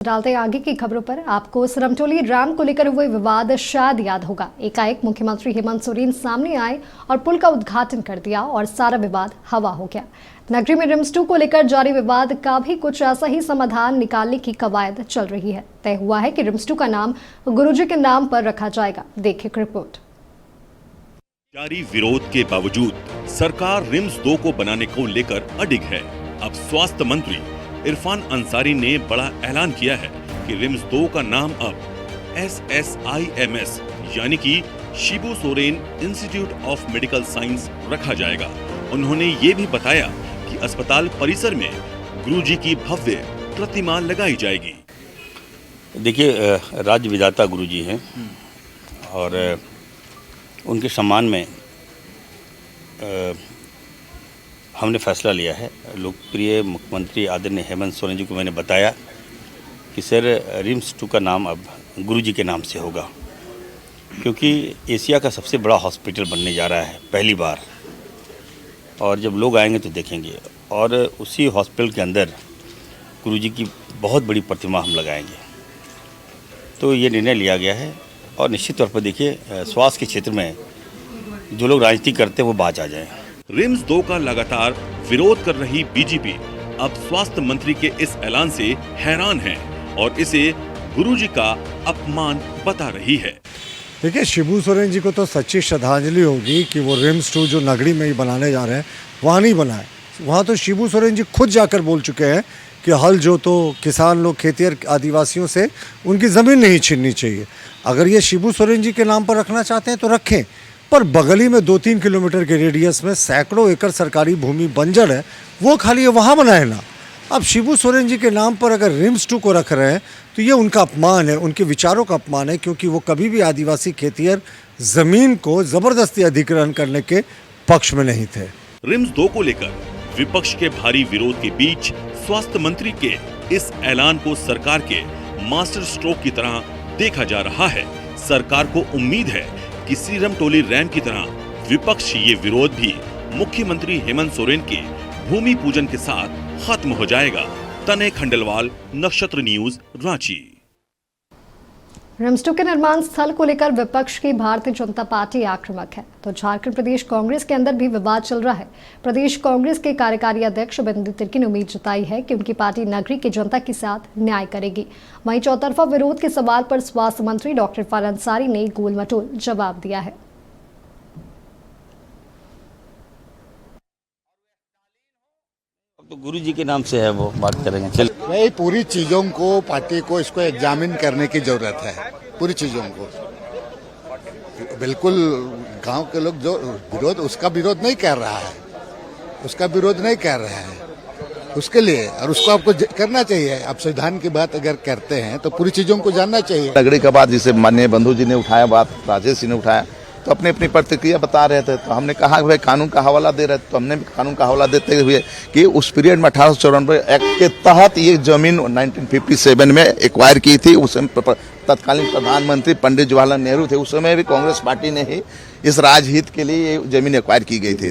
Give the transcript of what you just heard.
डालते आगे की खबरों पर आपको सरमटोली रैम को लेकर हुए विवाद शायद याद होगा। एकाएक मुख्यमंत्री हेमंत सोरेन सामने आए और पुल का उद्घाटन कर दिया और सारा विवाद हवा हो गया। नगरी में रिम्स 2 को लेकर जारी विवाद का भी कुछ ऐसा ही समाधान निकालने की कवायद चल रही है। तय हुआ है कि रिम्स 2 का नाम गुरुजी के नाम पर रखा जाएगा। देखिए रिपोर्ट। जारी विरोध के बावजूद सरकार रिम्स 2 को बनाने को लेकर अडिग है। अब स्वास्थ्य मंत्री इरफान अंसारी ने बड़ा ऐलान किया है कि रिम्स 2 का नाम अब SSIMS यानी कि Shibu Soren institute of medical science रखा जाएगा। उन्होंने ये भी बताया कि अस्पताल परिसर में गुरुजी की भव्य प्रतिमा लगाई जाएगी। देखिए, राज्य विधाता गुरुजी हैं और उनके सम्मान में हमने फैसला लिया है। लोकप्रिय मुख्यमंत्री आदरणीय हेमंत सोरेन जी को मैंने बताया कि सर रिम्स 2 का नाम अब गुरुजी के नाम से होगा, क्योंकि एशिया का सबसे बड़ा हॉस्पिटल बनने जा रहा है पहली बार, और जब लोग आएंगे तो देखेंगे, और उसी हॉस्पिटल के अंदर गुरुजी की बहुत बड़ी प्रतिमा हम लगाएंगे। तो ये निर्णय लिया गया है और निश्चित तौर पर देखिए, स्वास्थ्य के क्षेत्र में जो लोग राजनीति करते हैं वो बाज आ जाएं। रिम्स 2 का लगातार विरोध कर रही बीजेपी अब स्वास्थ्य मंत्री के इस ऐलान से हैरान है और इसे गुरुजी का अपमान बता रही है। देखिए, शिबू सोरेन जी को तो सच्ची श्रद्धांजलि होगी कि वो रिम्स 2 जो नगरी में ही बनाने जा रहे हैं वहाँ नहीं बनाए। वहाँ तो शिबू सोरेन जी खुद जाकर बोल चुके हैं कि हल जो तो किसान लोग खेतिहर आदिवासियों से उनकी ज़मीन नहीं छीननी चाहिए। अगर ये शिबू सोरेन जी के नाम पर रखना चाहते हैं तो रखें, पर बगली में 2-3 किलोमीटर के रेडियस में सैकड़ों एकड़ सरकारी भूमि बंजर है, वो खाली है, वहाँ बनाए ना। अब शिबू सोरेन जी के नाम पर अगर रिम्स 2 को रख रहे हैं तो ये उनका अपमान है, उनके विचारों का अपमान है, क्योंकि वो कभी भी आदिवासी खेतिहर ज़मीन को ज़बरदस्ती अधिग्रहण करने के पक्ष में नहीं थे। रिम्स 2 को लेकर विपक्ष के भारी विरोध के बीच स्वास्थ्य मंत्री के इस ऐलान को सरकार के मास्टर स्ट्रोक की तरह देखा जा रहा है। सरकार को उम्मीद है कि सरमटोली रैम की तरह विपक्ष ये विरोध भी मुख्यमंत्री हेमंत सोरेन के भूमि पूजन के साथ खत्म हो जाएगा। तने खंडेलवाल, नक्षत्र न्यूज, रांची। रिम्स 2 के निर्माण स्थल को लेकर विपक्ष की भारतीय जनता पार्टी आक्रामक है, तो झारखंड प्रदेश कांग्रेस के अंदर भी विवाद चल रहा है। प्रदेश कांग्रेस के कार्यकारी अध्यक्ष बिंदु तिर्की ने उम्मीद जताई है कि उनकी पार्टी नगरी की जनता के साथ न्याय करेगी। वहीं चौतरफा विरोध के सवाल पर स्वास्थ्य मंत्री डॉक्टर इरफान अंसारी ने गोलमटोल जवाब दिया है। तो गुरुजी के नाम से है, वो बात करेंगे। चलिए, भाई पूरी चीजों को पार्टी को इसको एग्जामिन करने की जरूरत है, पूरी चीजों को। बिल्कुल गांव के लोग जो विरोध, उसका विरोध नहीं कर रहा है, उसका विरोध नहीं कर रहा है उसके लिए, और उसको आपको करना चाहिए। आप संविधान की बात अगर करते हैं तो पूरी चीजों को जानना चाहिए। नगरी का बात जिसे माननीय बंधु जी ने उठाया, बात राजेश जी ने उठाया, तो अपनी अपनी प्रतिक्रिया बता रहे थे। तो हमने कहा कि भाई कानून का हवाला दे रहे थे, तो हमने भी कानून का हवाला देते हुए कि उस पीरियड में 1894 एक्ट के तहत ये जमीन 1957 में एक्वायर की थी। उस समय तत्कालीन प्रधानमंत्री पंडित जवाहरलाल नेहरू थे, उस समय भी कांग्रेस पार्टी ने ही इस राजहित के लिए ये जमीन एक्वायर की गई थी।